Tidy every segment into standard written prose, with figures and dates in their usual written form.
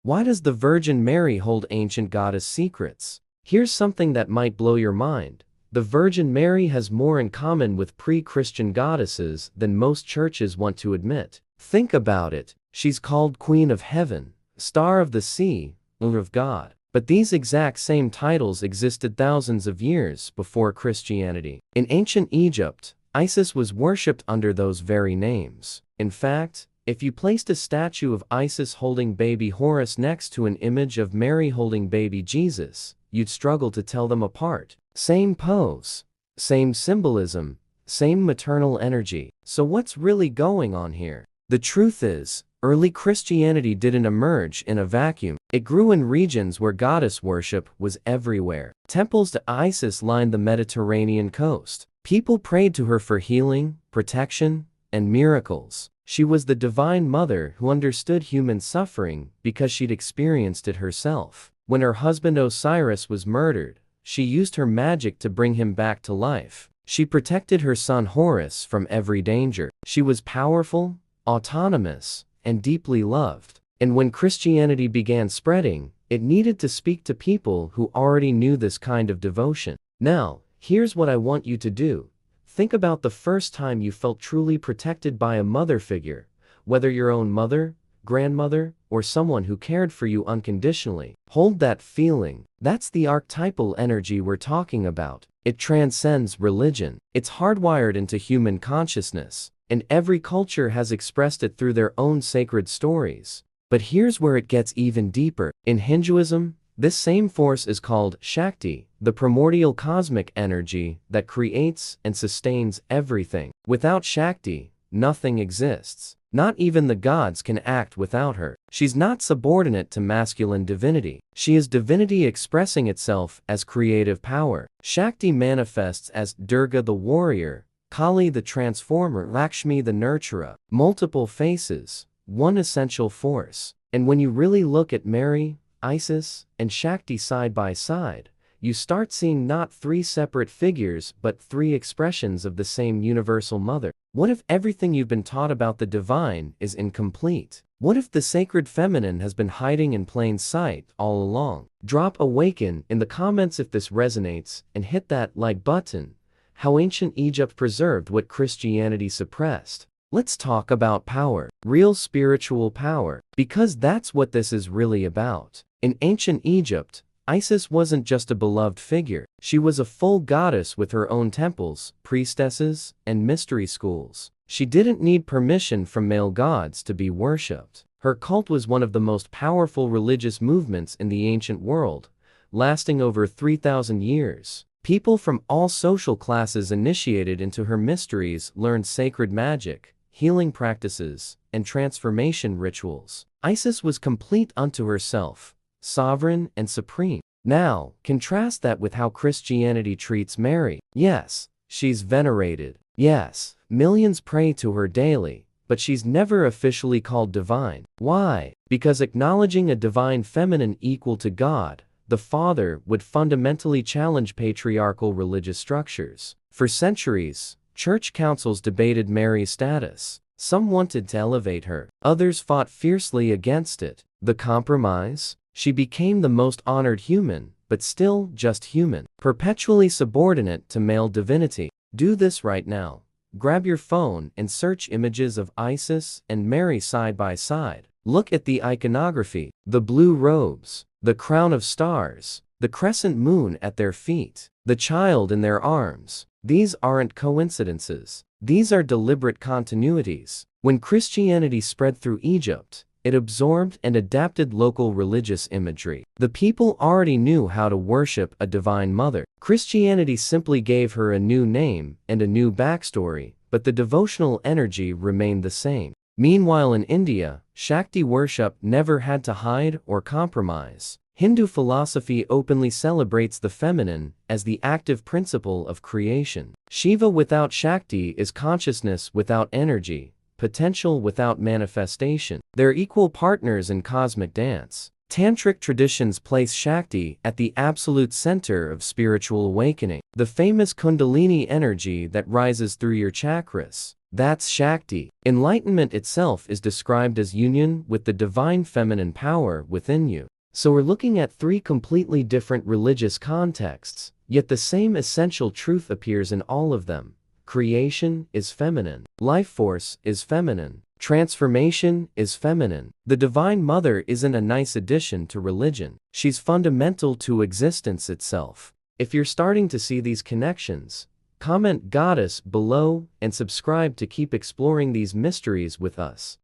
Why does the Virgin Mary hold ancient goddess secrets? Here's something that might blow your mind. The Virgin Mary has more in common with pre-Christian goddesses than most churches want to admit. Think about it. She's called Queen of Heaven, Star of the Sea, Mother of God. But these exact same titles existed thousands of years before Christianity. In ancient Egypt, Isis was worshipped under those very names. In fact, if you placed a statue of Isis holding baby Horus next to an image of Mary holding baby Jesus, you'd struggle to tell them apart. Same pose, same symbolism, same maternal energy. So what's really going on here? The truth is, early Christianity didn't emerge in a vacuum. It grew in regions where goddess worship was everywhere. Temples to Isis lined the Mediterranean coast. People prayed to her for healing, protection, and miracles. She was the divine mother who understood human suffering because she'd experienced it herself. When her husband Osiris was murdered, she used her magic to bring him back to life. She protected her son Horus from every danger. She was powerful, autonomous, and deeply loved. And when Christianity began spreading, it needed to speak to people who already knew this kind of devotion. Now, here's what I want you to do. Think about the first time you felt truly protected by a mother figure, whether your own mother, grandmother, or someone who cared for you unconditionally. Hold that feeling. That's the archetypal energy we're talking about. It transcends religion. It's hardwired into human consciousness, and every culture has expressed it through their own sacred stories. But here's where it gets even deeper. In Hinduism, this same force is called Shakti, the primordial cosmic energy that creates and sustains everything. Without Shakti, nothing exists. Not even the gods can act without her. She's not subordinate to masculine divinity. She is divinity expressing itself as creative power. Shakti manifests as Durga the warrior, Kali the transformer, Lakshmi the nurturer. Multiple faces, one essential force. And when you really look at Mary, Isis, and Shakti side by side, you start seeing not three separate figures but three expressions of the same universal mother. What if everything you've been taught about the divine is incomplete? What if the sacred feminine has been hiding in plain sight all along? Drop "Awaken" in the comments if this resonates, and hit that like button. How ancient Egypt preserved what Christianity suppressed. Let's talk about power, real spiritual power, because that's what this is really about. In ancient Egypt, Isis wasn't just a beloved figure. She was a full goddess with her own temples, priestesses, and mystery schools. She didn't need permission from male gods to be worshipped. Her cult was one of the most powerful religious movements in the ancient world, lasting over 3,000 years. People from all social classes initiated into her mysteries learned sacred magic, healing practices, and transformation rituals. Isis was complete unto herself, sovereign and supreme. Now, contrast that with how Christianity treats Mary. Yes, she's venerated. Yes, millions pray to her daily, but she's never officially called divine. Why? Because acknowledging a divine feminine equal to God, the Father, would fundamentally challenge patriarchal religious structures. For centuries, church councils debated Mary's status. Some wanted to elevate her. Others fought fiercely against it. The compromise? She became the most honored human, but still just human, perpetually subordinate to male divinity. Do this right now. Grab your phone and search images of Isis and Mary side by side. Look at the iconography, the blue robes, the crown of stars, the crescent moon at their feet, the child in their arms. These aren't coincidences. These are deliberate continuities. When Christianity spread through Egypt, it absorbed and adapted local religious imagery. The people already knew how to worship a divine mother. Christianity simply gave her a new name and a new backstory, but the devotional energy remained the same. Meanwhile, in India, Shakti worship never had to hide or compromise. Hindu philosophy openly celebrates the feminine as the active principle of creation. Shiva without Shakti is consciousness without energy, potential without manifestation. They're equal partners in cosmic dance. Tantric traditions place Shakti at the absolute center of spiritual awakening, the famous Kundalini energy that rises through your chakras. That's Shakti. Enlightenment itself is described as union with the divine feminine power within you. So we're looking at three completely different religious contexts, yet the same essential truth appears in all of them. Creation is feminine. Life force is feminine. Transformation is feminine. The Divine Mother isn't a nice addition to religion. She's fundamental to existence itself. If you're starting to see these connections, comment Goddess below and subscribe to keep exploring these mysteries with us.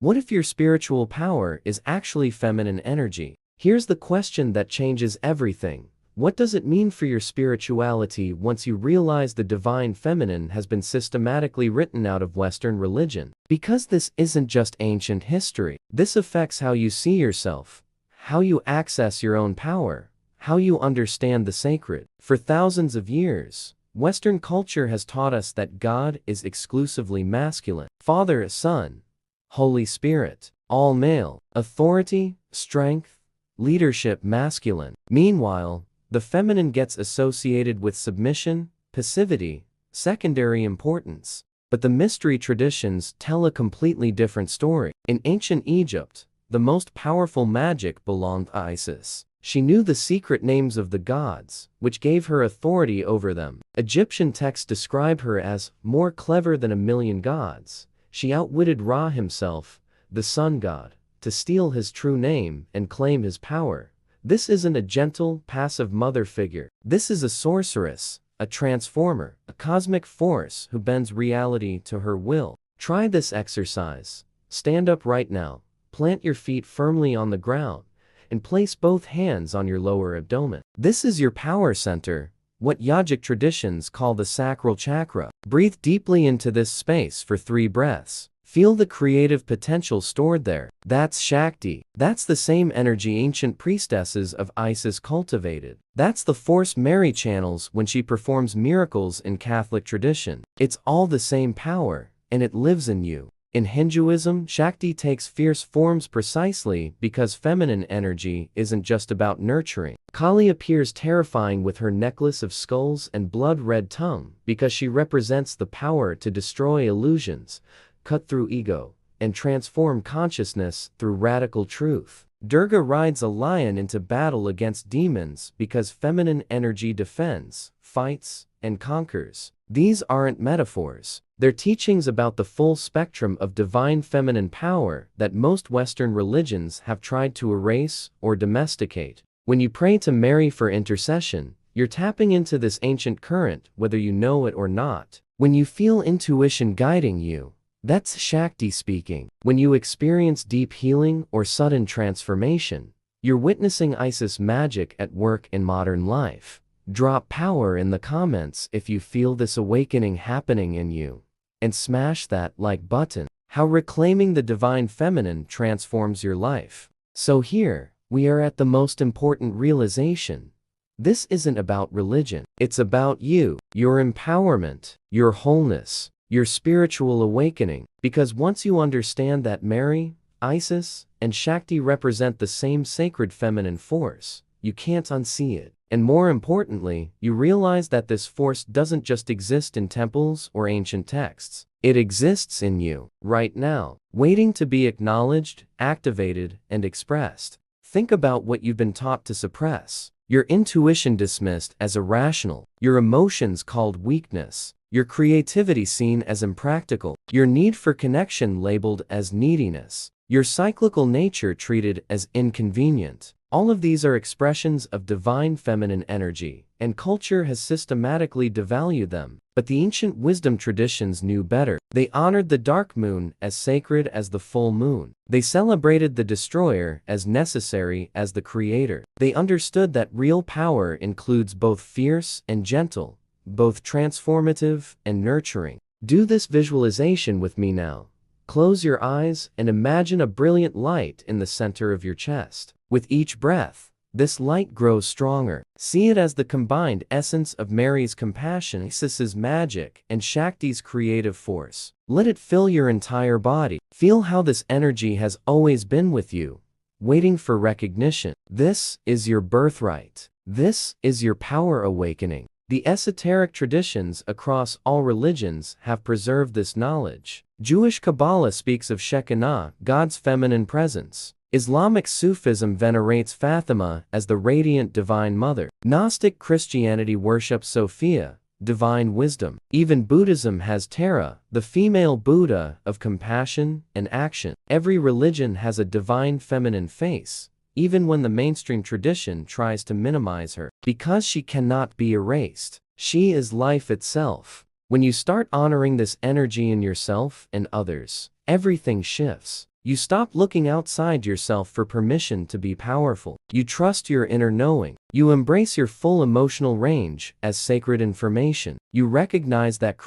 What if your spiritual power is actually feminine energy? Here's the question that changes everything. What does it mean for your spirituality once you realize the divine feminine has been systematically written out of Western religion? Because this isn't just ancient history. This affects how you see yourself, how you access your own power, how you understand the sacred. For thousands of years, Western culture has taught us that God is exclusively masculine. Father, Son, Holy Spirit, all male. Authority, strength, leadership masculine. Meanwhile, the feminine gets associated with submission, passivity, secondary importance. But the mystery traditions tell a completely different story. In ancient Egypt, the most powerful magic belonged to Isis. She knew the secret names of the gods, which gave her authority over them. Egyptian texts describe her as more clever than a million gods. She outwitted Ra himself, the sun god, to steal his true name and claim his power. This isn't a gentle, passive mother figure. This is a sorceress, a transformer, a cosmic force who bends reality to her will. Try this exercise. Stand up right now, plant your feet firmly on the ground, and place both hands on your lower abdomen. This is your power center, what yogic traditions call the sacral chakra. Breathe deeply into this space for 3 breaths. Feel the creative potential stored there. That's Shakti. That's the same energy ancient priestesses of Isis cultivated. That's the force Mary channels when she performs miracles in Catholic tradition. It's all the same power, and it lives in you. In Hinduism, Shakti takes fierce forms precisely because feminine energy isn't just about nurturing. Kali appears terrifying with her necklace of skulls and blood-red tongue because she represents the power to destroy illusions, cut through ego, and transform consciousness through radical truth. Durga rides a lion into battle against demons because feminine energy defends, fights, and conquers. These aren't metaphors. They're teachings about the full spectrum of divine feminine power that most Western religions have tried to erase or domesticate. When you pray to Mary for intercession, you're tapping into this ancient current whether you know it or not. When you feel intuition guiding you, that's Shakti speaking. When you experience deep healing or sudden transformation, you're witnessing Isis magic at work in modern life. Drop power in the comments if you feel this awakening happening in you. And smash that like button. How reclaiming the divine feminine transforms your life. So here, we are at the most important realization. This isn't about religion. It's about you, your empowerment, your wholeness, your spiritual awakening. Because once you understand that Mary, Isis, and Shakti represent the same sacred feminine force, you can't unsee it. And more importantly, you realize that this force doesn't just exist in temples or ancient texts. It exists in you, right now, waiting to be acknowledged, activated, and expressed. Think about what you've been taught to suppress. Your intuition dismissed as irrational, your emotions called weakness, your creativity seen as impractical, your need for connection labeled as neediness, your cyclical nature treated as inconvenient. All of these are expressions of divine feminine energy, and culture has systematically devalued them. But the ancient wisdom traditions knew better. They honored the dark moon as sacred as the full moon. They celebrated the destroyer as necessary as the creator. They understood that real power includes both fierce and gentle, both transformative and nurturing. Do this visualization with me now. Close your eyes and imagine a brilliant light in the center of your chest. With each breath, this light grows stronger. See it as the combined essence of Mary's compassion, Isis's magic, and Shakti's creative force. Let it fill your entire body. Feel how this energy has always been with you, waiting for recognition. This is your birthright. This is your power awakening. The esoteric traditions across all religions have preserved this knowledge. Jewish Kabbalah speaks of Shekinah, God's feminine presence. Islamic Sufism venerates Fatima as the radiant divine mother. Gnostic Christianity worships Sophia, divine wisdom. Even Buddhism has Tara, the female Buddha of compassion and action. Every religion has a divine feminine face, even when the mainstream tradition tries to minimize her. Because she cannot be erased. She is life itself. When you start honoring this energy in yourself and others, everything shifts. You stop looking outside yourself for permission to be powerful. You trust your inner knowing. You embrace your full emotional range as sacred information. You recognize that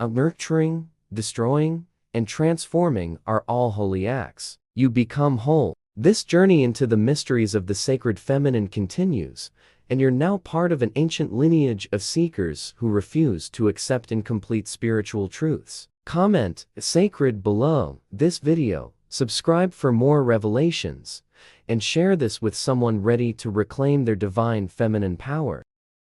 nurturing, destroying, and transforming are all holy acts. You become whole. This journey into the mysteries of the sacred feminine continues, and you're now part of an ancient lineage of seekers who refuse to accept incomplete spiritual truths. Comment sacred below this video, subscribe for more revelations, and share this with someone ready to reclaim their divine feminine power.